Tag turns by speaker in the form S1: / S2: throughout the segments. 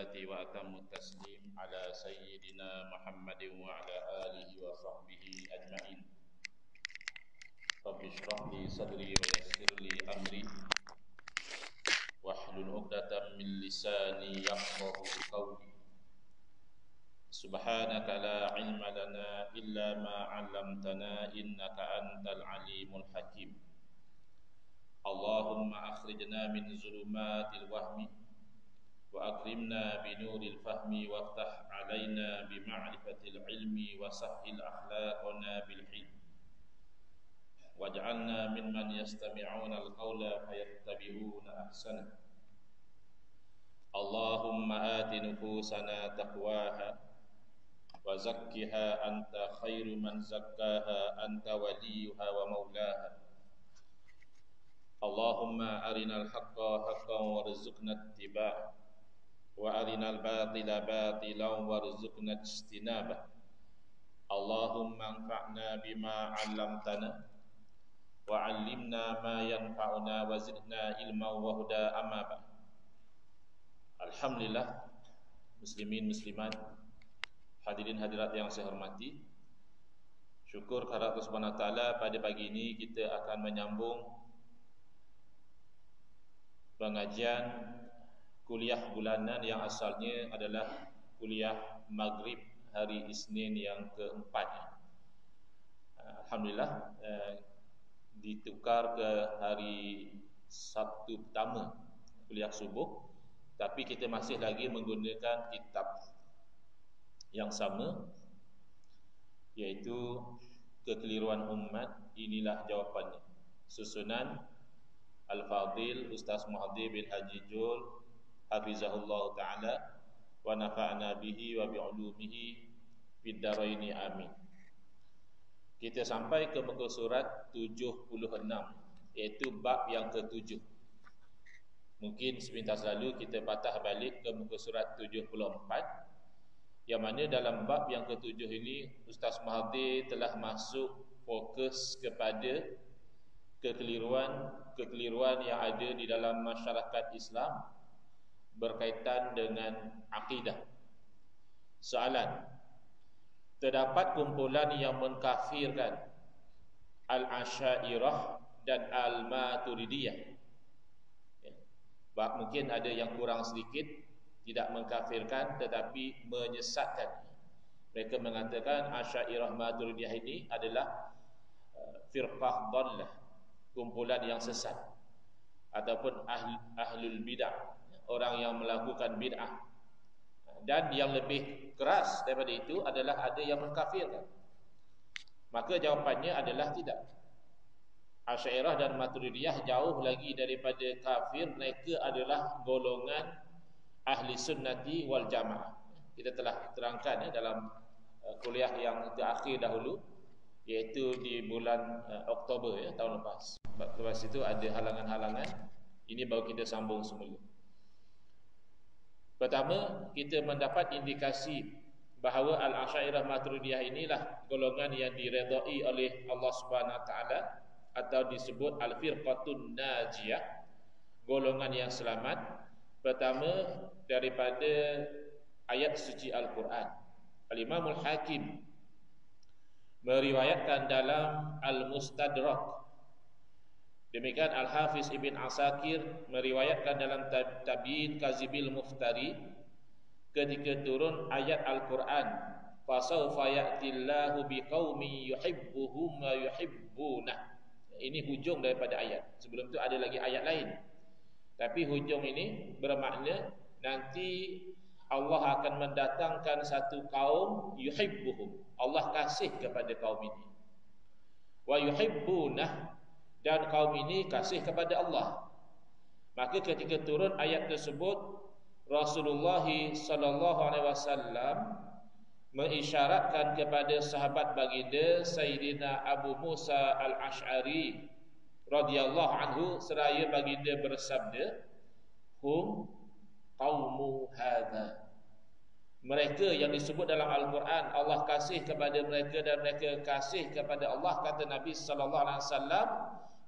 S1: الصلاة وأتم التسليم على سيدنا محمد وعلى آله وصحبه أجمعين. رب اشرح لي صدري ويسر لي أمري واحلل عقدة من لساني يفقهوا قولي. سبحانك لا علم لنا إلا ما علمتنا إنك أنت العليم الحكيم. اللهم أخرجنا من ظلمات الوهم وأكرمنا بنور الفهم وافتح علينا بمعرفة العلم وسهل أخلاقنا بالحلم واجعلنا ممن يستمعون القول فيتبعون أحسنه. اللهم آت نفوسنا تقواها وزكها أنت خير من زكاها أنت وليها ومولاها. اللهم أرنا الحق حقا وارزقنا اتباعه وأرنا الباطل باطلا وارزقنا اجتنابه. اللهم انفعنا بما علمتنا وعلمنا ما ينفعنا وزدنا علما وهدى. أما بعد. Alhamdulillah, muslimin muslimat, hadirin hadirat yang saya hormati, syukur kepada Allah Subhanahu wa taala, pada pagi ini kita akan menyambung pengajian kuliah bulanan yang asalnya adalah kuliah maghrib hari Isnin yang keempat. Alhamdulillah, ditukar ke hari Sabtu pertama, kuliah subuh, tapi kita masih lagi menggunakan kitab yang sama, iaitu Kekeliruan Umat, Inilah Jawapannya, susunan Al-Fadhil Ustaz Muhaddi bin Haji Jul hafizahullah ta'ala wa nafa'na bihi wa bi'ulumihi fid dharaini amin. Kita sampai ke muka surat 76, iaitu bab yang ke-7. Mungkin sepintas lalu kita patah balik ke muka surat 74, yang mana dalam bab yang ke-7 ini Ustaz Muhaddi telah masuk fokus kepada kekeliruan yang ada di dalam masyarakat Islam berkaitan dengan akidah. Soalan: terdapat kumpulan yang mengkafirkan Al-Asy'ariyah dan Al-Maturidiyah. Mungkin ada yang kurang sedikit, tidak mengkafirkan tetapi menyesatkan. Mereka mengatakan Asy'ariyah Maturidiyah ini adalah firqah dhallah, kumpulan yang sesat, ataupun ahlul bid'ah, orang yang melakukan bid'ah. Dan yang lebih keras daripada itu adalah ada yang mengkafirkan. Maka jawapannya adalah tidak. Asy'ariyah dan Maturidiyah jauh lagi daripada kafir. Mereka adalah golongan ahli sunnati wal jamaah. Kita telah terangkan dalam kuliah yang terakhir dahulu, iaitu di bulan Oktober tahun lepas. Lepas itu ada halangan-halangan. Ini baru kita sambung semula. Pertama, kita mendapat indikasi bahawa Al-Asy'ariyah Maturidiyah inilah golongan yang diredai oleh Allah Subhanahu wa taala, atau disebut Al-Firqatun Najiyah, golongan yang selamat. Pertama, daripada ayat suci Al-Quran. Al-Imam Al-Hakim meriwayatkan dalam Al-Mustadrak. Demikian Al-Hafiz Ibn Asakir meriwayatkan dalam Tabyin Kazibil Muftari, ketika turun ayat Al-Quran, fasawfa ya'tillahu biqaumin yuhibbuhum wa yuhibbunah. Ini hujung daripada ayat. Sebelum itu ada lagi ayat lain, tapi hujung ini bermakna nanti Allah akan mendatangkan satu kaum yuhibbuhum, Allah kasih kepada kaum ini, wa yuhibbunah, dan kaum ini kasih kepada Allah. Maka ketika turun ayat tersebut, Rasulullah sallallahu alaihi wasallam mengisyaratkan kepada sahabat baginda Sayyidina Abu Musa Al-Asy'ari radhiyallahu anhu, seraya baginda bersabda, hum qaumu hadza. Mereka yang disebut dalam Al-Quran Allah kasih kepada mereka dan mereka kasih kepada Allah, kata Nabi sallallahu alaihi wasallam,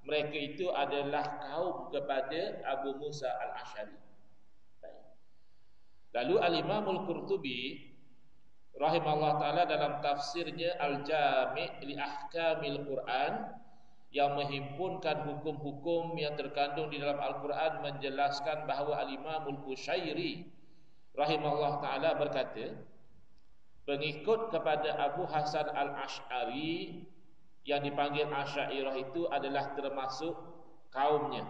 S1: mereka itu adalah kaum kepada Abu Musa Al-Asy'ari. Lalu Al-Imam Al-Qurtubi rahimahullah ta'ala dalam tafsirnya Al-Jami' li Ahkamil Quran yang menghimpunkan hukum-hukum yang terkandung di dalam Al-Quran menjelaskan bahawa Al-Imam Al-Qushairi rahimahullah ta'ala berkata, pengikut kepada Abu Hasan Al-Ash'ari yang dipanggil Asy'ariyah itu adalah termasuk kaumnya.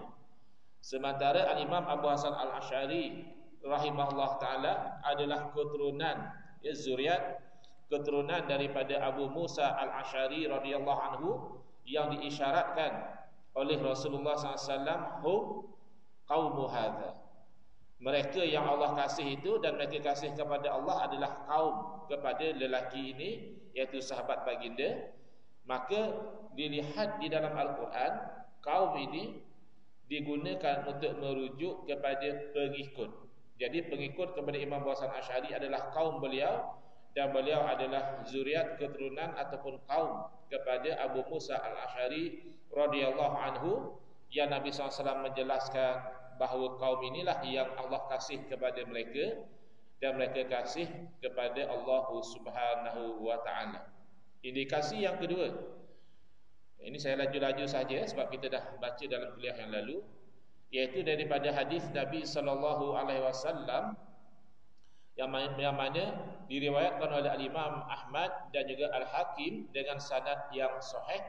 S1: Sementara Al-Imam Abu Hasan Al-Ash'ari rahimahullah ta'ala adalah keturunan, zuriat keturunan daripada Abu Musa Al-Ash'ari radhiyallahu anhu yang diisyaratkan oleh Rasulullah SAW, hum qaumu hadza. Mereka yang Allah kasih itu dan mereka kasih kepada Allah adalah kaum kepada lelaki ini, iaitu sahabat baginda. Maka dilihat di dalam Al-Quran, kaum ini digunakan untuk merujuk kepada pengikut. Jadi pengikut kepada Imam Abu Hasan Asy'ari adalah kaum beliau, dan beliau adalah zuriat keturunan ataupun kaum kepada Abu Musa Al-Ash'ari radhiyallahu anhu, yang Nabi SAW menjelaskan bahawa kaum inilah yang Allah kasih kepada mereka dan mereka kasih kepada Allah Subhanahu wa ta'ala. Indikasi yang kedua, ini saya laju-laju saja sebab kita dah baca dalam kuliah yang lalu, iaitu daripada hadis Nabi SAW yang mana diriwayatkan oleh Al-Imam Ahmad dan juga Al-Hakim dengan sanad yang sahih,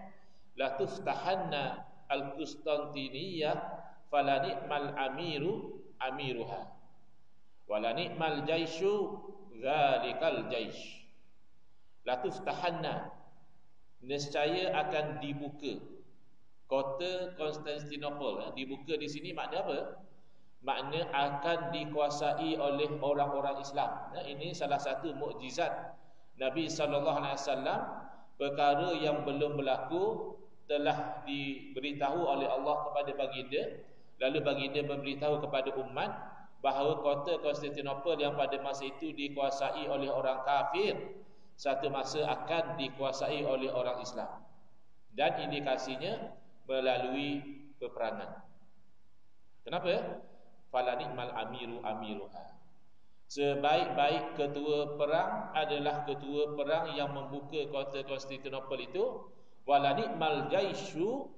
S1: la tuftahanna al-Qustantiniyah fala ni'mal amiru amiruha wala ni'mal jaishu dzalikal jaish. La tuftahanna, nescaya akan dibuka kota Konstantinopel. Dibuka di sini makna apa? Makna akan dikuasai oleh orang-orang Islam. Ini salah satu mukjizat Nabi SAW. Perkara yang belum berlaku telah diberitahu oleh Allah kepada baginda, lalu baginda memberitahu kepada umat bahawa kota Konstantinopel yang pada masa itu dikuasai oleh orang kafir, satu masa akan dikuasai oleh orang Islam. Dan indikasinya melalui peperangan. Kenapa? Fala ni'mal amiru amiruha. Sebaik-baik ketua perang adalah ketua perang yang membuka kota Konstantinopel itu. Wala ni'mal jaishu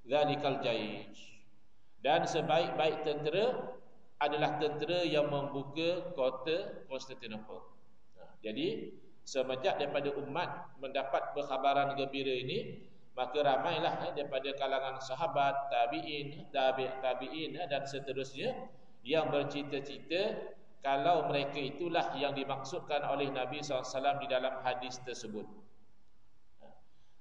S1: dzalikal jaish. Dan sebaik-baik tentera adalah tentera yang membuka kota Konstantinopel. Jadi semenjak daripada umat mendapat perkhabaran gembira ini, maka ramailah daripada kalangan sahabat, tabi'in, tabi'in dan seterusnya yang bercita-cita kalau mereka itulah yang dimaksudkan oleh Nabi SAW di dalam hadis tersebut.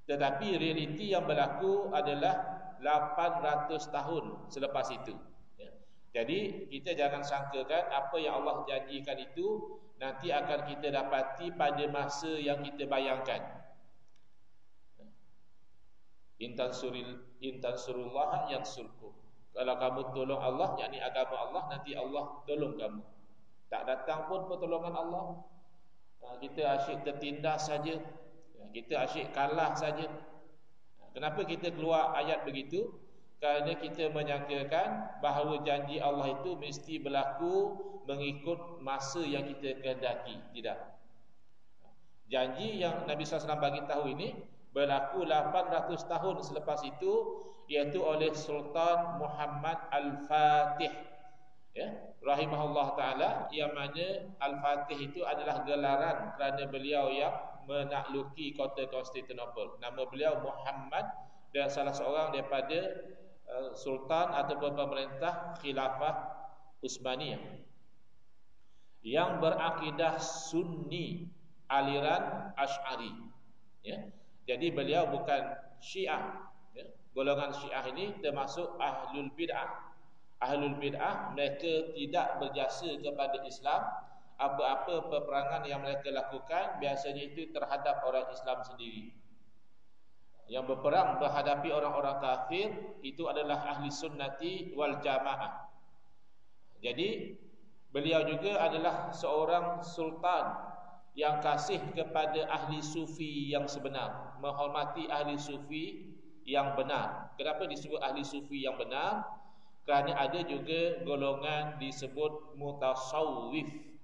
S1: Tetapi realiti yang berlaku adalah 800 tahun selepas itu. Jadi kita jangan sangkakan apa yang Allah janjikan itu nanti akan kita dapati pada masa yang kita bayangkan. Intansurullah yansurkum. Kalau kamu tolong Allah, yakni agama Allah, nanti Allah tolong kamu. Tak datang pun pertolongan Allah, kita asyik tertindas saja, kita asyik kalah saja. Kenapa kita keluar ayat begitu? Kerana kita menyangkakan bahawa janji Allah itu mesti berlaku mengikut masa yang kita kehendaki. Tidak. Janji yang Nabi SAW bagi tahu ini berlaku 800 tahun selepas itu, iaitu oleh Sultan Muhammad Al-Fatih, rahimahullah ta'ala, yang mana Al-Fatih itu adalah gelaran kerana beliau yang menakluki kota Konstantinopel. Nama beliau Muhammad dan salah seorang daripada sultan ataupun pemerintah khilafah Utsmaniyah yang berakidah Sunni, aliran Asy'ari. Jadi beliau bukan Syiah. Golongan Syiah ini termasuk Ahlul Bid'ah. Ahlul Bid'ah, mereka tidak berjasa kepada Islam. Apa-apa peperangan yang mereka lakukan biasanya itu terhadap orang Islam sendiri. Yang berperang menghadapi orang-orang kafir itu adalah ahli sunnati wal jamaah. Jadi beliau juga adalah seorang sultan yang kasih kepada ahli sufi yang sebenar, menghormati ahli sufi yang benar. Kenapa disebut ahli sufi yang benar? Kerana ada juga golongan disebut mutasawwif.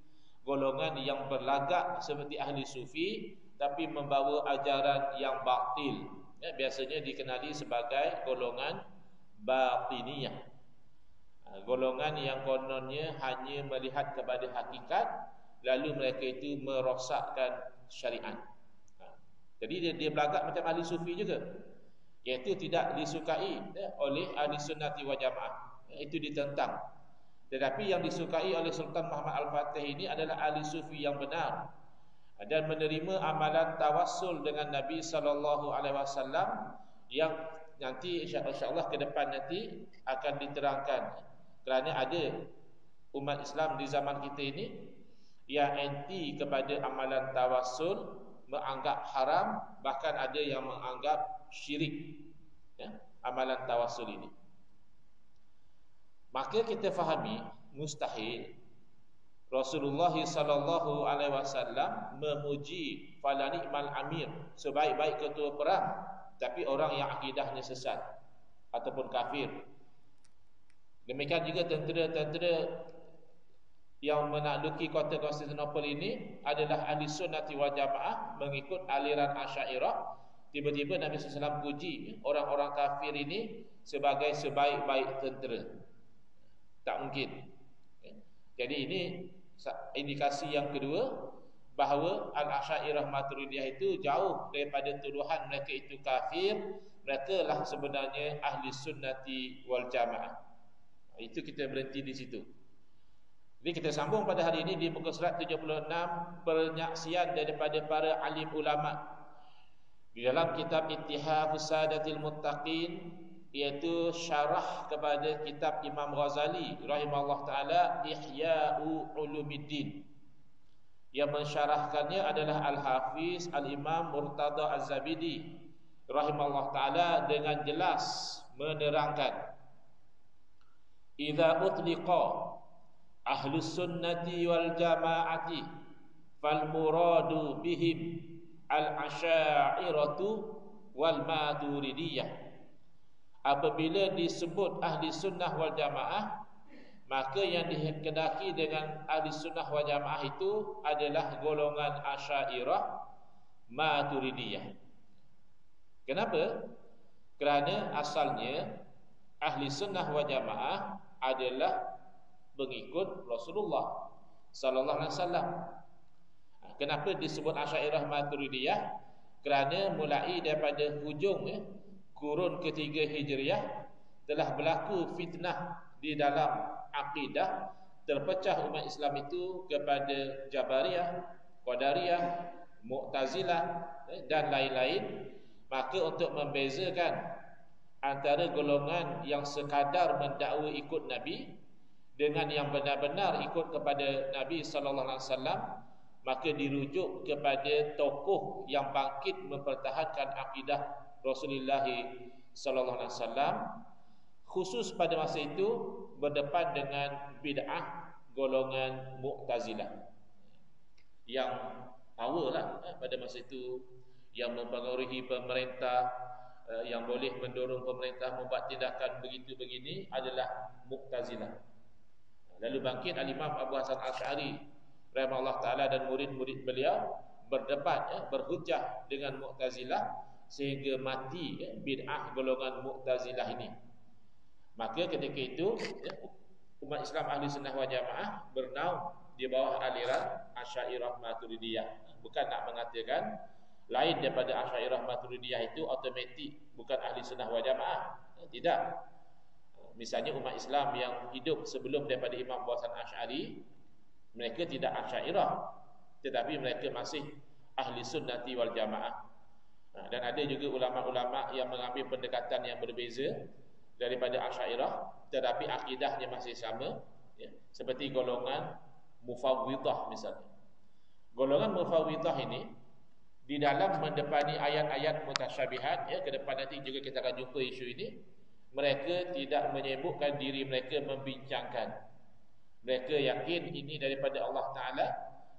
S1: golongan yang berlagak seperti ahli sufi tapi membawa ajaran yang batil, ya, biasanya dikenali sebagai golongan batiniyah. Golongan yang kononnya hanya melihat kepada hakikat, lalu mereka itu merosakkan syariat. Jadi dia berlagak macam ahli sufi juga, iaitu tidak disukai oleh ahli sunnati wal jamaah, itu ditentang. Tetapi yang disukai oleh Sultan Muhammad Al-Fatih ini adalah ahli sufi yang benar dan menerima amalan tawassul dengan Nabi sallallahu alaihi wasallam yang nanti insya-Allah ke depan nanti akan diterangkan. Kerana ada umat Islam di zaman kita ini yang anti kepada amalan tawassul, menganggap haram, bahkan ada yang menganggap syirik, ya, amalan tawassul ini. Maka kita fahami mustahil Rasulullah sallallahu alaihi wasallam memuji fala ni'mal amir, sebaik-baik ketua perang, tapi orang yang akidahnya sesat ataupun kafir. Demikian juga tentera-tentera yang menakluki kota Konstantinopel ini adalah ahli sunnati wal jamaah, mengikut aliran Asy'ariyah. Tiba-tiba Nabi SAW puji orang-orang kafir ini sebagai sebaik-baik tentera. Tak mungkin. Jadi ini indikasi yang kedua bahawa Al-Asy'ariyah Maturidiyah itu jauh daripada tuduhan mereka itu kafir. Mereka lah sebenarnya ahli sunnati wal jamaah. Itu kita berhenti di situ. Jadi kita sambung pada hari ini di muka surat 76, penyaksian daripada para alim ulama di dalam kitab Ittihafus Sadatil Muttaqin, iaitu syarah kepada kitab Imam Ghazali rahimahullah taala, Ihya'u Ulumuddin. Yang mensyarahkannya adalah Al-Hafiz Al-Imam Murtada Az-Zabidi rahimahullah taala dengan jelas menerangkan, idza utliqa ahlus sunnati wal jamaati fal muradu bihim al-asy'ariyatu wal maturidiyah. Apabila disebut ahli sunnah wal jamaah, maka yang dikehendaki dengan ahli sunnah wal jamaah itu adalah golongan Asy'ariyah Maturidiyah. Kenapa? Kerana asalnya ahli sunnah wal jamaah adalah mengikut Rasulullah sallallahu alaihi wasallam. Kenapa disebut Asy'ariyah Maturidiyah? Kerana mulai daripada hujung kurun ketiga Hijriah telah berlaku fitnah di dalam akidah, terpecah umat Islam itu kepada Jabariyah, Qadariyah, Mu'tazilah dan lain-lain. Maka untuk membezakan antara golongan yang sekadar mendakwa ikut Nabi dengan yang benar-benar ikut kepada Nabi sallallahu alaihi wasallam, maka dirujuk kepada tokoh yang bangkit mempertahankan akidah Rasulullah sallallahu alaihi wasallam, khusus pada masa itu berdepan dengan bid'ah golongan Mu'tazilah yang power lah pada masa itu, yang mempengaruhi pemerintah, yang boleh mendorong pemerintah membuat tindakan begitu begini adalah Mu'tazilah. Lalu bangkit Al-Imam Abu Hasan Asy'ari rahimahullah taala dan murid-murid beliau berdebat, berhujjah dengan Mu'tazilah sehingga mati bid'ah golongan Mu'tazilah ini. Maka ketika itu umat Islam ahli sunnah wal jamaah bernaung di bawah aliran Asy'ariyah Maturidiyah. Bukan nak mengatakan lain daripada Asy'ariyah Maturidiyah itu automatik bukan ahli sunnah wal jamaah. Tidak. Misalnya umat Islam yang hidup sebelum daripada Imam Abu Hasan Asy'ari, mereka tidak Asy'ariyah, tetapi mereka masih ahli sunnati wal jamaah. Dan ada juga ulama-ulama yang mengambil pendekatan yang berbeza daripada Asy'ariyah, tetapi akidahnya masih sama, ya, seperti golongan Mufawwidhah misalnya. Golongan Mufawwidhah ini di dalam mendepani ayat-ayat mutasyabihat, ya, ke depan nanti juga kita akan jumpa isu ini, mereka tidak menyebutkan diri mereka membincangkan. Mereka yakin ini daripada Allah Ta'ala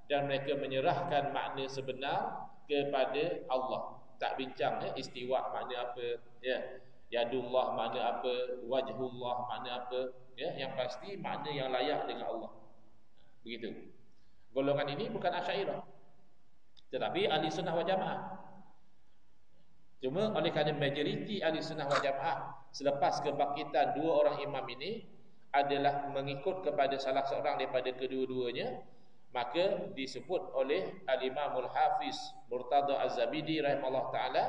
S1: dan mereka menyerahkan makna sebenar kepada Allah. Tak bincang istiwa makna apa, ya, yadullah makna apa, wajhullah makna apa, ya, yang pasti makna yang layak dengan Allah. Begitu. Golongan ini bukan Asy'ariyah, tetapi ahli sunnah wal jamaah. Cuma oleh kerana majoriti ahli sunnah wal jamaah selepas kebangkitan dua orang imam ini adalah mengikut kepada salah seorang daripada kedua-duanya, maka disebut oleh Al-Imamul Hafiz Murtada Az-Zabidi rahimahullah ta'ala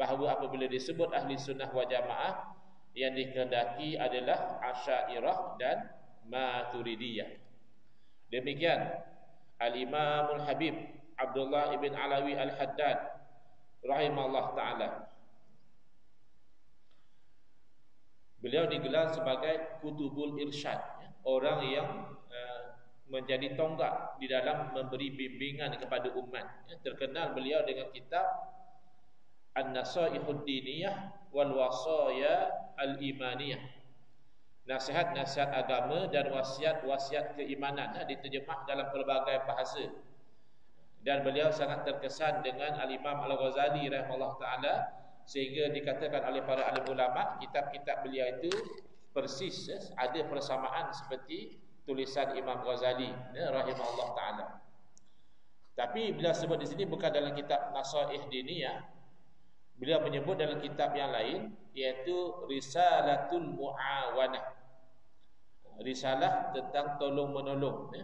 S1: bahawa apabila disebut ahli sunnah wal jamaah, yang dikehendaki adalah Asy'ariyah dan Maturidiyah. Demikian Al-Imamul Habib Abdullah ibn Alawi Al-Haddad rahimahullah ta'ala. Beliau digelar sebagai Kutubul Irsyad, orang yang menjadi tonggak di dalam memberi bimbingan kepada umat. Terkenal beliau dengan kitab An-Nasaihud Diniyah wal Wasaya Al-Imaniyah, nasihat-nasihat agama dan wasiat-wasiat keimanan, diterjemah dalam pelbagai bahasa. Dan beliau sangat terkesan dengan Al-Imam Al-Ghazali rahimahullah ta'ala, sehingga dikatakan oleh para alim ulama, kitab-kitab beliau itu persis ada persamaan seperti tulisan Imam Ghazali rahimahullah ta'ala. Tapi beliau sebut di sini bukan dalam kitab Nasaih Diniyah, beliau menyebut dalam kitab yang lain, iaitu Risalatul Mu'awanah, risalah tentang tolong-menolong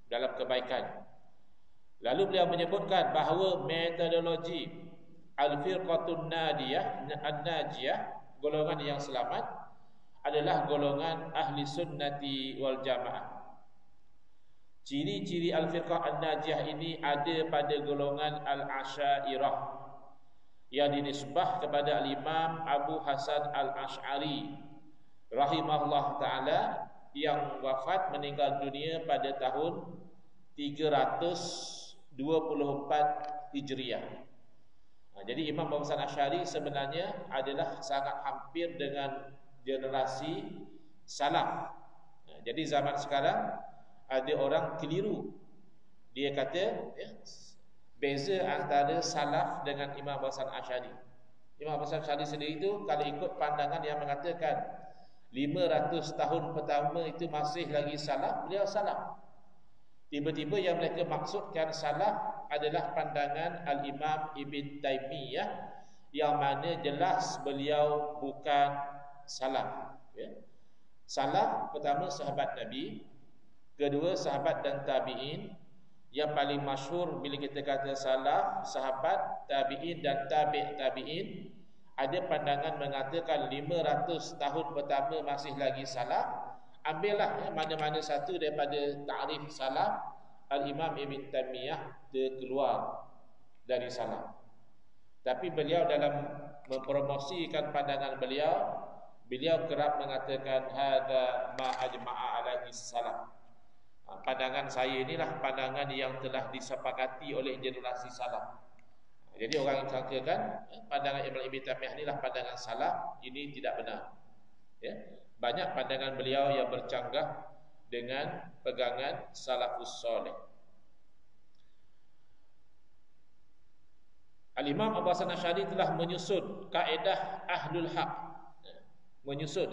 S1: dalam kebaikan. Lalu beliau menyebutkan bahawa metodologi Al-Firqatun Nadiyah, An-Najiyah, golongan yang selamat, adalah golongan Ahli Sunnati wal Jamaah. Ciri-ciri Al-Firqah An-Najiyah ini ada pada golongan Al-Asy'ariyah yang dinisbah kepada Al-Imam Abu Hasan Al-Asy'ari rahimahullah ta'ala, yang wafat meninggal dunia pada tahun 324 Hijriah. Jadi Imam Abu Hasan Asy'ari sebenarnya adalah sangat hampir dengan generasi salaf. Jadi zaman sekarang ada orang keliru, dia kata beza antara salaf dengan Imam Abu Hasan Asy'ari. Imam Abu Hasan Asy'ari sendiri itu kalau ikut pandangan yang mengatakan 500 tahun pertama itu masih lagi salaf, beliau salaf. Tiba-tiba yang mereka maksudkan salaf adalah pandangan Al-Imam Ibn Taymiyah, yang mana jelas beliau bukan salaf. Salaf pertama sahabat Nabi, kedua sahabat dan tabi'in. Yang paling masyhur bila kita kata salaf, sahabat, tabi'in dan tabi'in, ada pandangan mengatakan 500 tahun pertama masih lagi salaf. Ambillah mana-mana satu daripada ta'rif salaf, Al-Imam Ibn Taymiyah dia keluar dari salaf. Tapi beliau dalam mempromosikan pandangan beliau, beliau kerap mengatakan hadza ma ajma'a alaihi salaf. Pandangan saya inilah pandangan yang telah disepakati oleh generasi salaf. Jadi orang yang sangkakan pandangan Ibn Taymiyah inilah pandangan salaf, ini tidak benar. Banyak pandangan beliau yang bercanggah dengan pegangan salafus soleh. Al-Imam Abu Hasan Asy'ari telah menyusun kaedah Ahlul Haq, menyusun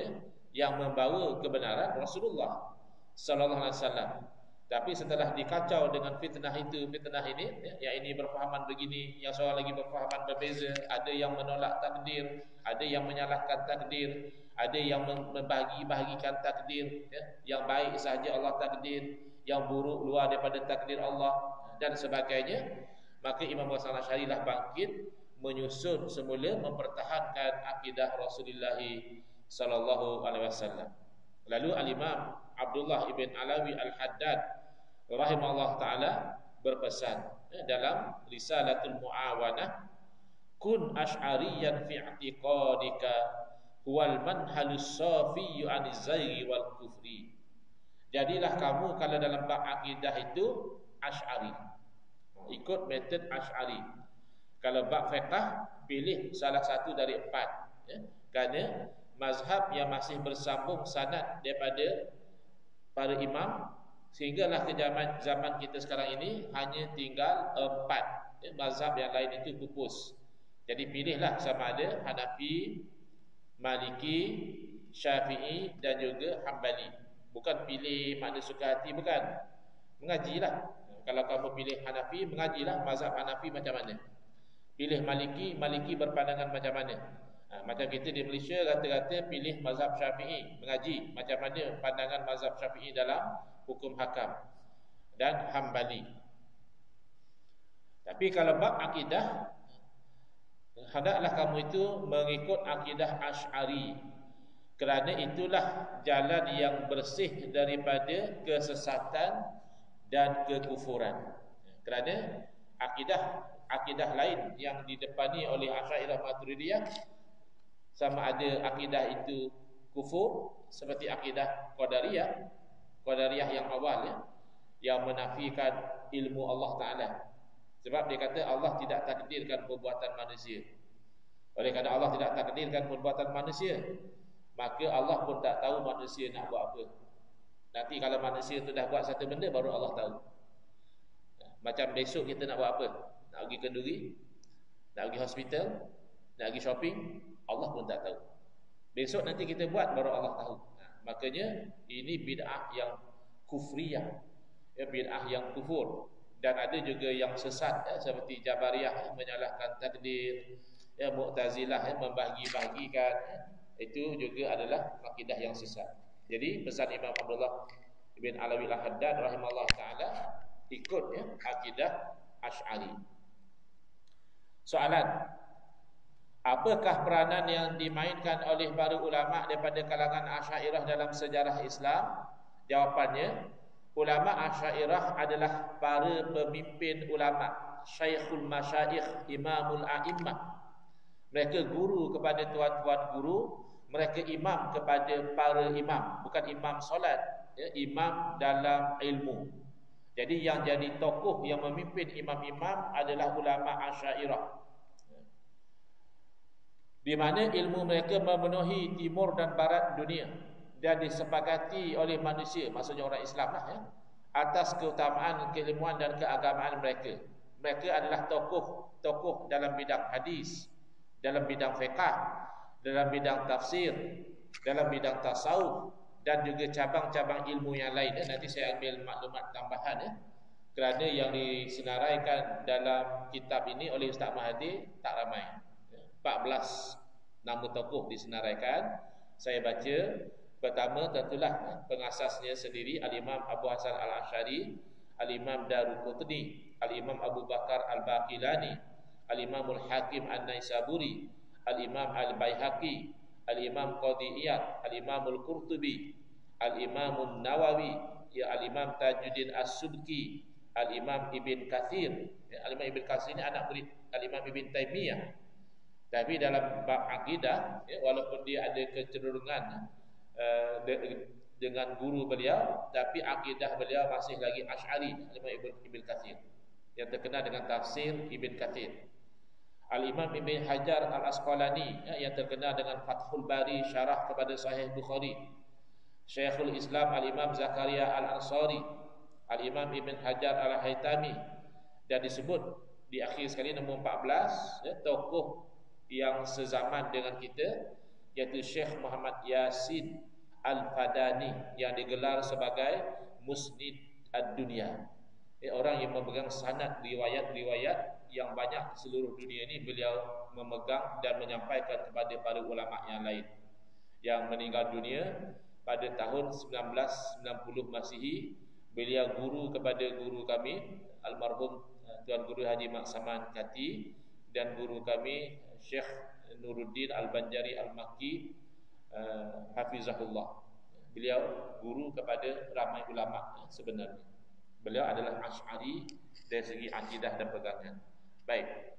S1: yang membawa kebenaran Rasulullah sallallahu alaihi wasallam. Tapi setelah dikacau dengan fitnah itu, fitnah ini, yang ini berfahaman begini, yang seorang lagi berfahaman berbeza, ada yang menolak takdir, ada yang menyalahkan takdir, ada yang membagi-bahagikan takdir, yang baik sahaja Allah takdir, yang buruk luar daripada takdir Allah dan sebagainya. Maka Imam Abu Hasan Asy'ari lah bangkit menyusun semula mempertahankan akidah Rasulullah sallallahu alaihi wasallam. Lalu Al-Imam Abdullah ibn Alawi Al-Haddad rahimahullah ta'ala berpesan dalam Risalatul Mu'awanah, kun asy'ariyan fi i'tiqadika huwal manhalus safiyyu aniz zayghi wal kufri. Jadilah kamu kalau dalam bab akidah itu Asy'ari, ikut metod Asy'ari. Kalau bab fiqh pilih salah satu dari 4, kerana mazhab yang masih bersambung sanad daripada para imam, sehinggalah ke zaman kita sekarang ini hanya tinggal 4, mazhab yang lain itu pupus. Jadi pilihlah sama ada Hanafi, Maliki, Syafi'i dan juga Hambali. Bukan pilih mana suka hati, bukan. Mengajilah. Kalau kamu pilih Hanafi, mengajilah mazhab Hanafi macam mana. Pilih Maliki, Maliki berpandangan macam mana. Macam kita di Malaysia kata-kata pilih mazhab Syafi'i, mengaji macam mana pandangan mazhab Syafi'i dalam hukum hakam dan Hambali. Tapi kalau bab akidah, hendaklah kamu itu mengikut akidah Asy'ari, kerana itulah jalan yang bersih daripada kesesatan dan kekufuran. Kerana akidah lain yang didepani oleh Asy'ariyah Maturidiyah, sama ada akidah itu kufur seperti akidah Qadariyah yang awal ya, yang menafikan ilmu Allah Ta'ala. Sebab dia kata Allah tidak takdirkan perbuatan manusia. Oleh kerana Allah tidak takdirkan perbuatan manusia, maka Allah pun tak tahu manusia nak buat apa. Nanti kalau manusia tu dah buat satu benda, baru Allah tahu. Macam besok kita nak buat apa? Nak pergi kenduri, nak pergi hospital, nak pergi shopping, Allah pun tak tahu. Besok nanti kita buat, baru Allah tahu. Makanya ini bid'ah yang kufriyah, ya, bid'ah yang kufur. Dan ada juga yang sesat ya, seperti Jabariyah menyalahkan takdir, ya, Mu'tazilah membagi-bagikan, ya. Itu juga adalah akidah yang sesat. Jadi pesan Imam Abdullah bin Alawi Al-Haddad rahimahullah ta'ala, ikut ya akidah Asy'ari. Soalan, apakah peranan yang dimainkan oleh para ulama daripada kalangan Asy'ariyah dalam sejarah Islam? Jawapannya, ulama Asy'ariyah adalah para pemimpin ulama, Syekhul Masyayikh, Imamul A'immah. Mereka guru kepada tuan-tuan guru, mereka imam kepada para imam, bukan imam solat, ya, imam dalam ilmu. Jadi yang jadi tokoh yang memimpin imam-imam adalah ulama Asy'ariyah, di mana ilmu mereka memenuhi timur dan barat dunia dan disepakati oleh manusia, maksudnya orang Islam lah ya, atas keutamaan keilmuan dan keagamaan mereka. Mereka adalah tokoh dalam bidang hadis, dalam bidang fiqh, dalam bidang tafsir, dalam bidang tasawuf, dan juga cabang-cabang ilmu yang lain ya. Nanti saya ambil maklumat tambahan ya, kerana yang disenaraikan dalam kitab ini oleh Ustaz Mahathir tak ramai. 14 nama tokoh disenaraikan. Saya baca. Pertama tentulah pengasasnya sendiri Al-Imam Abu Hasan Al-Asy'ari, Al-Imam Daruqutni, Al-Imam Abu Bakar Al-Baqilani, Al-Imam Al-Hakim An-Naisaburi, Al-Imam Al-Baihaqi, Al-Imam Qadhi Iyad, Al-Imam Al-Qurtubi, Al-Imam An-Nawawi, ya, Al-Imam Tajuddin As-Subki, Al-Imam Ibn Kathir. Al-Imam Ibn Kathir ini anak murid Al-Imam Ibn Taymiyah. Tapi dalam bab akidah ya, walaupun dia ada kecenderungan dengan guru beliau, tapi akidah beliau masih lagi Asy'ari. Al-Imam Ibn Kathir yang terkenal dengan tafsir Ibn Kathir. Al-Imam Ibn Hajar Al-Asqalani ya, yang terkenal dengan Fathul Bari, syarah kepada Sahih Bukhari. Syekhul Islam Al-Imam Zakaria Al-Ansari, Al-Imam Ibn Hajar Al-Haytami. Dan disebut di akhir sekali nombor 14 ya, tokoh yang sezaman dengan kita, iaitu Syekh Muhammad Yasin Al-Fadani, yang digelar sebagai Musnid Ad-Dunya. Orang yang memegang sanad riwayat-riwayat yang banyak seluruh dunia ini, beliau memegang dan menyampaikan kepada para ulama yang lain, yang meninggal dunia pada tahun 1990 Masihi. Beliau guru kepada guru kami almarhum Tuan Guru Haji Mak Saman Kati, dan guru kami Syekh Nuruddin Al-Banjari Al-Makki, hafizahullah. Beliau guru kepada ramai ulama sebenarnya. Beliau adalah Asy'ari dari segi akidah dan pegangan. Baik,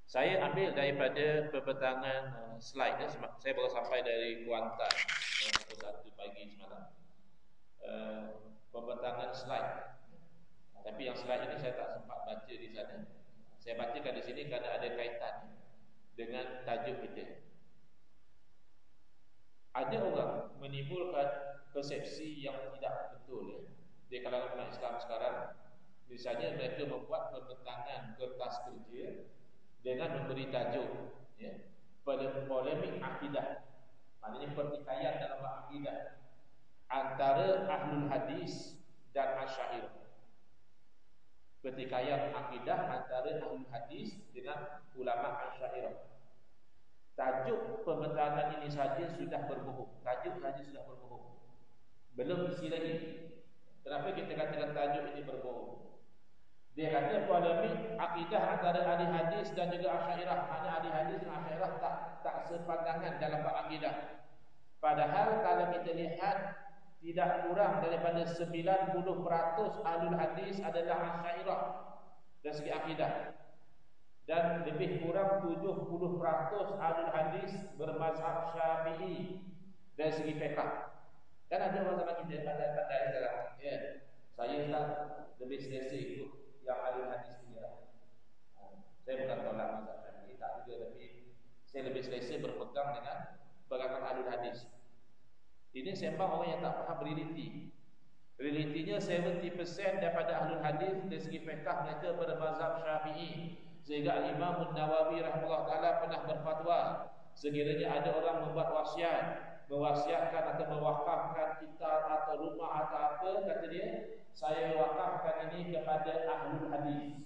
S1: saya ambil daripada pembentangan slide. Saya baru sampai dari Kuantan pukul 1 pagi semalam. Pembentangan slide. Tapi yang slide ini saya tak sempat baca di sana. Saya bacakan di sini kerana ada kaitan dengan tajuk kita. Ada orang menimbulkan persepsi yang tidak betul ya, di kalangan umat Islam sekarang. Misalnya mereka membuat pembentangan kertas kerja dengan memberi tajuk ya, polemik akidah. Maknanya pertikaian dalam akidah antara Ahlul Hadis dan Asy'ariyah. pertikaian akidah antara ahli hadis dengan ulama Asy'ariyah. Tajuk pembentangan ini saja sudah berbohong. Tajuk saja sudah berbohong. Belum isi lagi. Kenapa kita katakan tajuk ini berbohong? Dia kata polemik akidah antara ahli hadis dan juga Asy'ariyah. Hanya ahli hadis dan Asy'ariyah tak sepandangan dalam bab akidah. Padahal kalau kita lihat tidak kurang daripada 90% ahli hadis adalah Asy'ariyah dari segi akidah. Dan lebih kurang 70% ahli hadis bermazhab Syafi'i dari segi fiqh. Kan ada masalah kita pandai-pandai sekarang. Ya. Saya tak lebih selesa ikut yang ahli hadis ini. Saya bukan tolak mazhab Syafi'i tak juga, tapi saya lebih selesa berpegang dengan pegangan ahli hadis. Ini sembang orang yang tak faham realiti. Realitinya 70% daripada ahli hadis dari segi fiqh mereka bermazhab Syafi'i. Sehingga Imam Nawawi rahimahullah taala pernah berfatwa, sekiranya ada orang membuat mewasiatkan atau mewakafkan kitab atau rumah atau apa, kata dia, saya wakafkan ini kepada ahli hadis.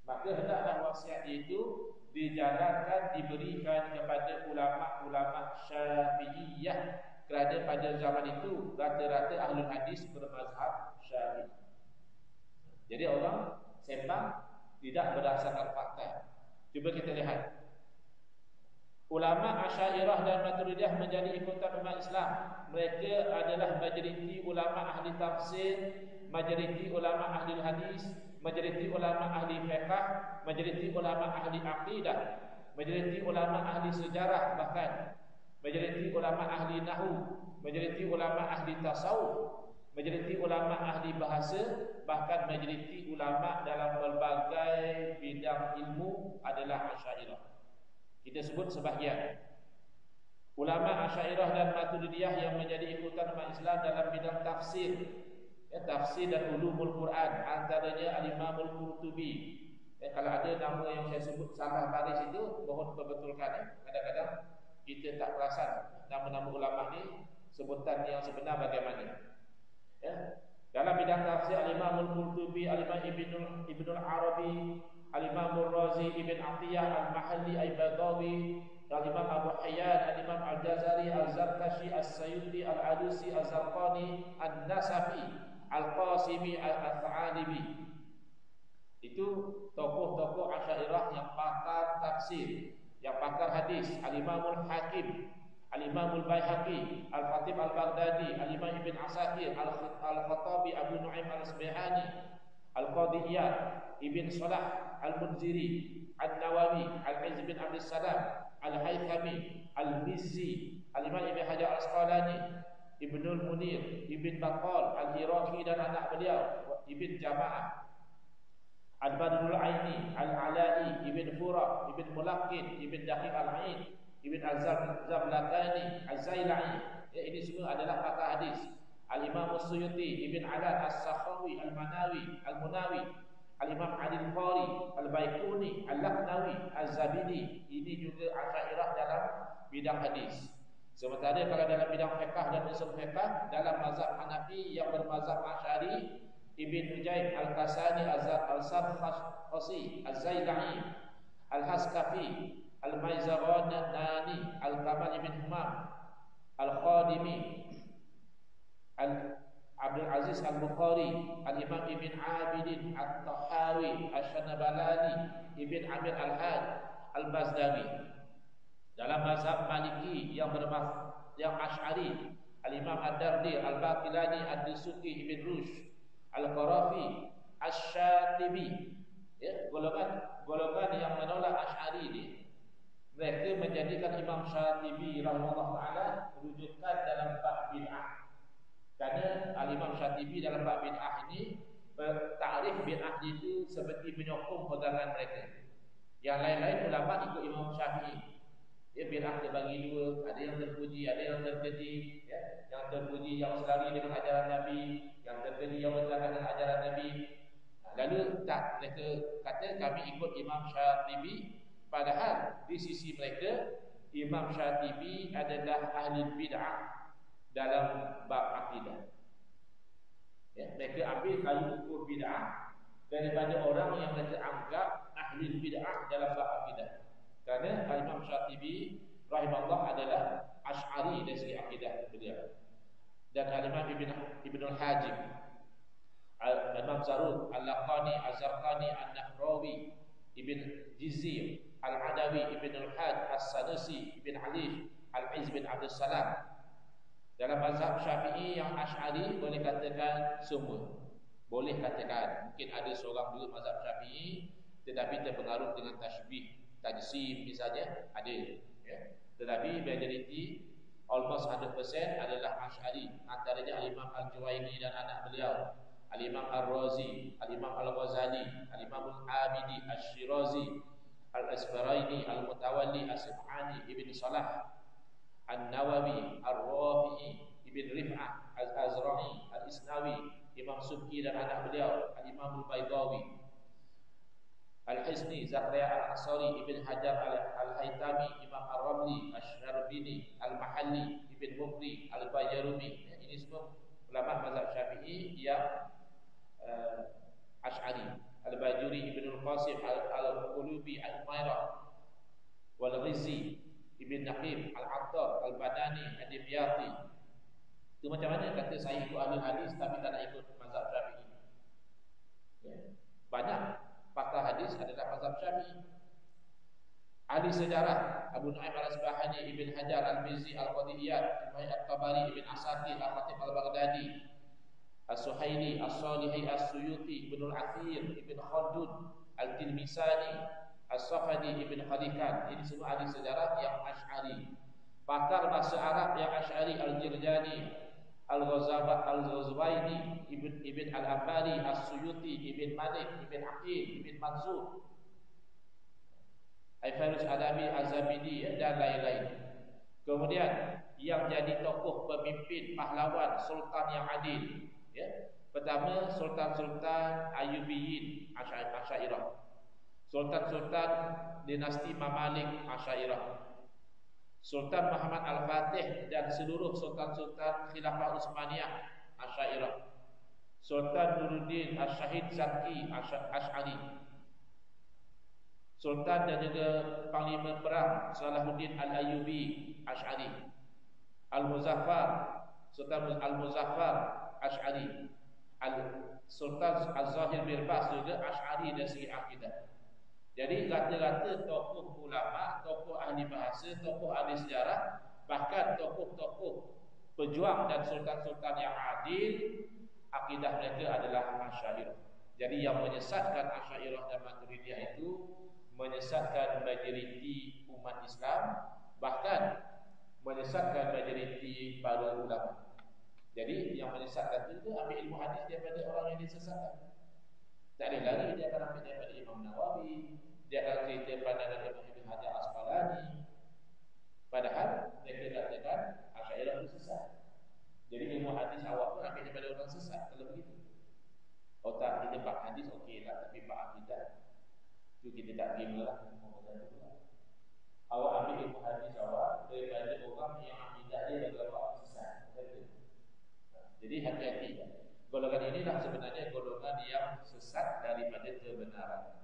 S1: Maka hendaklah wasiat itu dijalankan, diberikan kepada ulama-ulama Syafi'iyah, kerana pada zaman itu rata-rata ahli hadis bermazhab Syafi'i. Jadi orang sembang tidak berdasarkan fakta. Cuba kita lihat. Ulama Asy'ariyah dan Maturidiyah menjadi ikutan umat Islam. Mereka adalah majoriti ulama ahli tafsir, majoriti ulama ahli hadis, majoriti ulama ahli fiqh, majoriti ulama ahli aqidah, majoriti ulama ahli sejarah, bahkan majoriti ulama ahli nahwu, majoriti ulama ahli tasawuf, majoriti ulama ahli bahasa, bahkan majoriti ulama dalam berbagai bidang ilmu adalah Asy'ariyah. Kita sebut sebahagian. Ulama Asy'ariyah dan Maturidiyah yang menjadi ikutan umat Islam dalam bidang tafsir, tafsir dan ulumul Quran, antaranya Al-Imam Al-Qurtubi. Kalau ada nama yang saya sebut salah baris itu, mohon perbetulkan. Kadang-kadang kita tak perasan nama-nama ulama ni sebutan yang sebenar bagaimana. Dalam bidang tafsir, Al-Imam Al-Qurtubi, Al-Imam Ibn Al-Arabi, Al-Imam Al-Razi, Ibn Atiyah, Al-Mahalli, Al-Badawi, Al-Imam Abu Hayyan, Al-Imam Al-Jazari, Al-Zarkashi, Al-Sayyuti, Al-Alusi, Al-Zarqani, Al-Nasafi, Al-Qasimi, Al-Tha'alibi. Itu tokoh-tokoh Asy'ariyah yang pakar tafsir, yang pakar hadis. Al-Imam Al-Hakim, Al-Imam Al-Baihaqi, Al-Khatib Al-Baghdadi, Al-Imam Ibn Asakir, Al-Khattabi, Abu Nu'aim Al-Asbihani, Al-Qadi Iyad, Ibn Salah, Al-Munziri, Al-Nawawi, Al-Izz bin Abdul Salam, Al-Haythami, Al-Mizzi, Al-Imam Ibn Hajar Al-Asqalani, Ibnul Munir, Ibn Battal, Al-Iraqi dan anak beliau, Ibn Jama'ah, Al-Badrul Aini, Al-Ala'i, Ibn Fura, Ibn Mulaqqin, Ibn Daqiq Al-Ain, Ibn Al-Zamlakani, Al-Zailai. Ini semua adalah pakar hadis. Al-Imam As-Suyuti, Ibn Alan, As-Sakhawi, Al-Manawi, Al-Munawi, Al-Imam Ali Al-Qari, Al-Baikuni, Al-Laqnawi, Al-Zabidi. Ini juga Asy'ariyah dalam bidang hadis. Sementara kalau dalam bidang fiqh dan usul fiqh, dalam mazhab Hanafi yang bermazhab Asy'ari, Ibn Nujaym, Al-Kasani, Al-Sarkhasi, Al-Zailai, Al-Haskafi, Al-Maizaghanani, Al-Kamal Ibn Humam, Al-Khadimi, Abdul Aziz Al-Bukhari, Al-Imam Ibn Abidin, Al-Tahawi, Al-Shanabalani, Ibn Amir Al-Had, Al-Bazdawi. Dalam mazhab Maliki yang Asy'ari, Al-Imam Ad-Dardi, Al-Baqilani, Ad-Disuki, Ibn Rushd, Al-Qarafi, Asy-Syatibi. Golongan yang menolak Asy'ari ini, mereka menjadikan Imam Syatibi rahimahullah taala rujukan dalam bab bid'ah. Kerana Al-Imam Syatibi dalam bab bid'ah ini takrif bid'ah itu seperti menyokong pegangan mereka. Yang lain-lain ulama ikut Imam Syafi'i. Bid'ah terbagi dua, ada yang terpuji, ada yang terkeji. Yang terpuji yang selari dengan ajaran Nabi, yang terkeji yang bertentangan dengan ajaran Nabi. Lalu tak, mereka kata kami ikut Imam Syatibi. Padahal di sisi mereka Imam Syatibi adalah ahli bid'ah dalam bab akidah. Mereka ambil kayu ukur bid'ah daripada orang yang mereka anggap ahli bid'ah dalam bab akidah. Kerana Imam Syatibi rahimahullah adalah Asy'ari dari segi akidah beliau. Dan Imam Ibn al-Hajib, Imam Zarud, Al-Laqani, Az-Zarqani, An-Nahrawi, Ibn Jizir, Al-Adawi, Ibn al-Hajj, As-Sanusi, Ibn Ali, Al-Izz bin Abdul Salam. Dalam mazhab Syafi'i yang Asy'ari boleh katakan semua. Boleh katakan mungkin ada seorang dua mazhab Syafi'i tetapi terpengaruh dengan tashbih, tajsim misalnya, ada ya. Tetapi majoriti almost 100% adalah Asy'ari. Antaranya Al-Imam Al-Juwaini dan anak beliau, Al-Imam Ar-Razi, Al-Imam Al-Ghazali, Al-Imam Al-Abidi, Asy-Syirazi, Al-Asfaraini, Al-Mutawalli, As-Sibhani, Ibn Salah, An-Nawawi, Ar-Rafi'i, Ibn Rif'ah, Al-Azra'i, Al-Isnawi, Imam Subki dan anak beliau, Al-Imam Al-Baydawi, Al-Hisni, Zakaria Al-Ansari, Ibn Hajar Al-Haytami, Imam Ar-Ramli, Asy-Syarbini, Al-Mahalli, Ibn Mukri, Al-Bajarumi. Ini semua ulama mazhab Syafi'i yang Asy'ari. Al-Bajuri, Ibn Al-Qasim, Al-Qulubi, Al-Umairah, Wal-Ghizi, Ibn Naqib, Al-Attar, Al-Badani, Ad-Dimyati. Itu macam mana kata saya ikut ahli hadis tapi tak nak ikut mazhab Syafi'i ya. Banyak pakar hadis adalah mazhab Syafi'i. Ahli sejarah Abu Nu'aim Al-Asbahani, Ibn Hajar Al-Mizzi, Al-Qadiyat, Al-Tabari, Ibn Asakir, Al-Khatib Al-Baghdadi, As-Suhaili, As-Salihi, As-Suyuti, Ibn Al-Athir, Ibn Khaldun, Al-Tilmisani, As-Safadi, Ibn Khalikan. Ini semua ahli sejarah yang Asy'ari. Pakar bahasa Arab yang Asy'ari, Al-Jirjani, Al-Ghazwaini, Ibn Al-Ambari, As-Suyuti, Ibn Malik, Ibn Aqil, Ibn Mansur, Al-Fairuz Adabi, Az-Zabidi dan lain-lain. Kemudian yang jadi tokoh pemimpin pahlawan sultan yang adil ya. Pertama Sultan-Sultan Ayyubiyin Asy'ariyah, Sultan-Sultan dinasti Mamalik Asy'ariyah, Sultan Muhammad Al-Fatih dan seluruh sultan-sultan Khilafah Utsmaniyah Asy'ariyah, Sultan Nuruddin Asy-Syahid Zaki Asy'ari, Sultan dan juga Panglima Perang Salahuddin Al-Ayyubi Asy'ari, Al-Muzaffar, Sultan Al-Muzaffar Asy'ari, Sultan Az-Zahir Birbas juga Asy'ari dari segi akidah. Jadi rata-rata tokoh ulama, tokoh ahli bahasa, tokoh ahli sejarah, bahkan tokoh-tokoh pejuang dan sultan-sultan yang adil, akidah mereka adalah Asy'ariyah. Jadi yang menyesatkan Asy'ariyah dan Maturidiyah itu menyesatkan majoriti umat Islam, bahkan menyesatkan majoriti para ulama. Jadi yang menyesatkan itu ambil ilmu hadis daripada orang yang disesatkan. Tak ada lagi dia akan ambil daripada Imam Nawawi, dia akan cerita pandangan Ibn Hajar Asqalani. Padahal mereka katakan Asy'ariyah itu sesat. Jadi ilmu hadis awak pun ambil daripada orang sesat kalau begitu. Otak kita bab hadis okeylah, tapi bab akidah itu kita tak terima lah. Awak ambil ilmu hadis awak daripada orang yang akidah dia adalah sesat. Jadi hati-hati. Golongan inilah sebenarnya golongan yang sesat daripada kebenaran.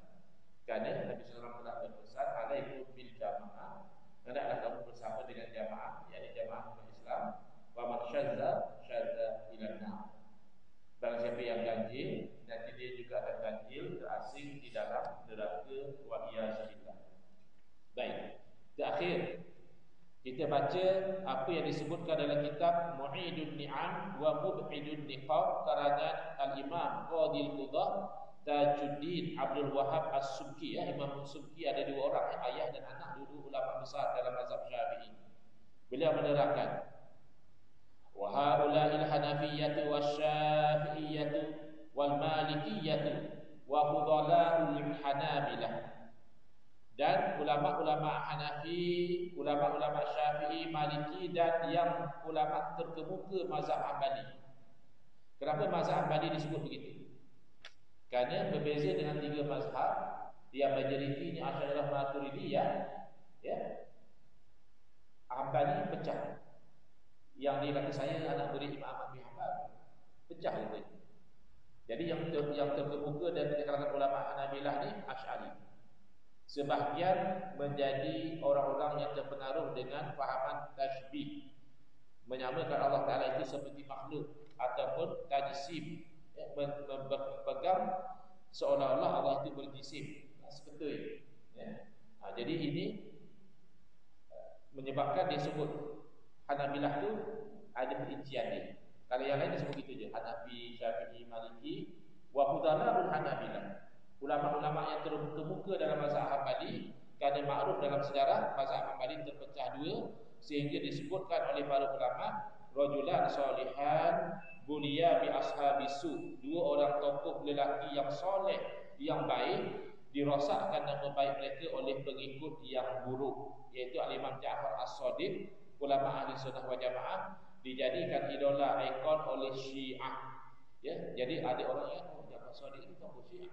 S1: Kerana Nabi SAW telah berpesan, alaikum bil jamaah, hendaklah kamu bersama dengan jamaah, yakni jamaah umat Islam. Wa man syadza syadza ilan nar. Barang siapa yang ganjil, nanti dia juga akan ganjil, terasing di dalam neraka wa iyyabillah. Baik. Terakhir kita baca apa yang disebutkan dalam kitab Mu'idun Ni'am wa Mub'idun Niqab karangan Al-Imam Qadil Qudah Tajuddin Abdul Wahab As-Subki ya. Imam As-Subki ada dua orang, ayah dan anak, dua ulama besar dalam mazhab Syafi'i. Beliau menerangkan wa haula'il hanafiyyatu wasyafi'iyyatu wal malikiyyatu wa fudala'ul hanabilah. Dan ulama-ulama Hanafi, ulama-ulama Syafi'i, Maliki dan yang ulama terkemuka mazhab Hambali. Kenapa mazhab Hambali disebut begitu? Kerana berbeza dengan tiga mazhab yang majoritinya Asy'ariyah Maturidiyah ya. Hambali pecah. Yang dia kata saya anak murid Imam Ahmad bin Hanbal. Pecah itu. Jadi yang terkemuka dari kalangan ulama Hanabilah ni Asy'ari. Sebahagian menjadi orang-orang yang terpengaruh dengan fahaman tasybih, menyamakan Allah Ta'ala itu seperti makhluk ataupun tajsim, berpegang seolah-olah Allah itu berjisim, seperti ya. Jadi ini menyebabkan dia sebut Hanabilah tu ada perincian dia. Kalau yang lain disebut gitu je, Hanafi, Syafi'i, Maliki, wa hudalahul Hanabilah. Ulama-ulama yang terkemuka dalam mazhab Hambali, kerana ma'ruf dalam sejarah mazhab Hambali terpecah dua, sehingga disebutkan oleh para ulama rajulan salihan buliya bi ashabisu, dua orang tokoh lelaki yang soleh, yang baik, dirosakkan nama baik mereka oleh pengikut yang buruk, iaitu Al-Imam Ja'far As-Shadiq, ulama ahli sunnah wal jamaah, dijadikan idola ikon oleh Syiah. Ya, jadi ada orang yang Ja'far As-Shadiq itu tokoh Syiah,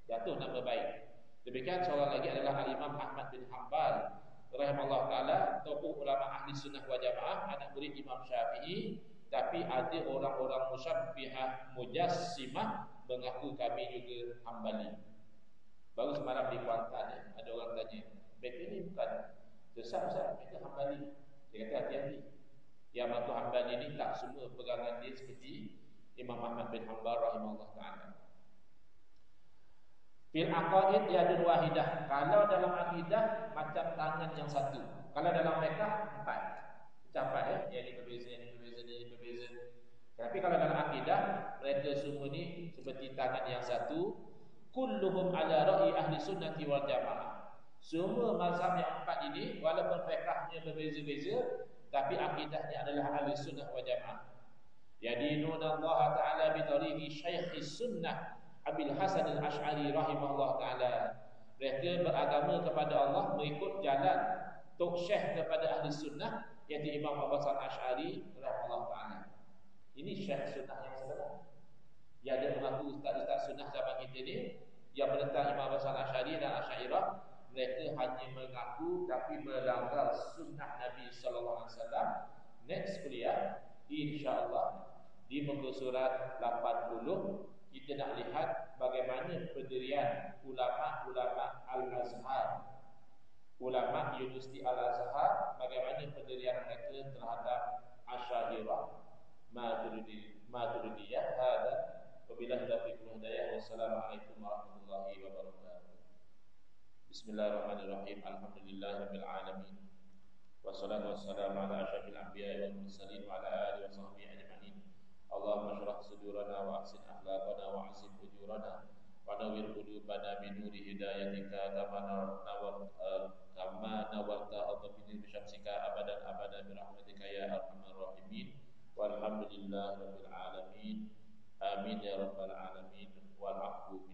S1: jatuh nama baik. Demikian seorang lagi adalah Al-Imam Ahmad bin Hanbal rahimahullah ta'ala, tokoh ulama ahli sunnah wal jamaah, anak murid Imam Syafi'i. Tapi ada orang-orang musyabbihah mujassimah mengaku kami juga Hambali. Baru semalam di Kuantan ada orang tanya, mereka ni bukan sesat Ustaz, mereka Hambali. Dia kata hati-hati, yang mengaku Hambali ni tak semua pegangan dia seperti Imam Ahmad bin Hanbal rahimahullah ta'ala. Fil aqaid yadun wahidah. Kalau dalam akidah macam tangan yang satu. Kalau dalam fiqh empat. Capai ya, ini berbeza, ini berbeza, ini berbeza. Tapi kalau dalam akidah mereka semua ni seperti tangan yang satu. Kulluhum ala ra'i ahli sunnati wal jamaah. Semua mazhab yang empat ini walaupun fiqhnya berbeza-beza, tapi akidahnya adalah ahli sunnah wal jamaah. Yadinuna Allah Ta'ala bi tariqi syaikh sunnah Abil Hasan Al-Asy'ari rahimahullah ta'ala. Mereka beragama kepada Allah mengikut jalan tok syekh kepada ahli sunnah, iaitu Imam Abu Hasan Al-Asy'ari rahimahullah ta'ala. Ini syekh sunnah yang sebenar. Yang ada mengaku ustaz-ustaz sunnah zaman kita ni yang menentang Imam Abu Hasan Al-Asy'ari dan Asy'ariyah, mereka hanya mengaku tapi melanggar sunnah Nabi sallallahu alaihi wasallam. Next kuliah insya-Allah di muka surat 80 kita nak lihat bagaimana pendirian ulama-ulama Al-Azhar, ulama Universiti Al-Azhar, bagaimana pendirian mereka terhadap Asy'ariyah, Maturidiyah. Hada wabillahi taufiq wal hidayah. Wassalamualaikum warahmatullahi wabarakatuh. Bismillahirrahmanirrahim. Alhamdulillahirabbil alamin. Wassalatu wassalamu ala asyrafil anbiya'i wal mursalin wa ala alihi wa sahbihi ajma'in. Allahumma syrah sudurana wa ahsin akhlaqana wa azim ujurana wa nawwir qulubana bi nuri hidayatika kama nawwarta al-dhafini bi syamsika abadan bi rahmatika ya arhamar rahimin. Walhamdulillahi rabbil alamin. Amin ya rabbal alamin. Wal 'afwu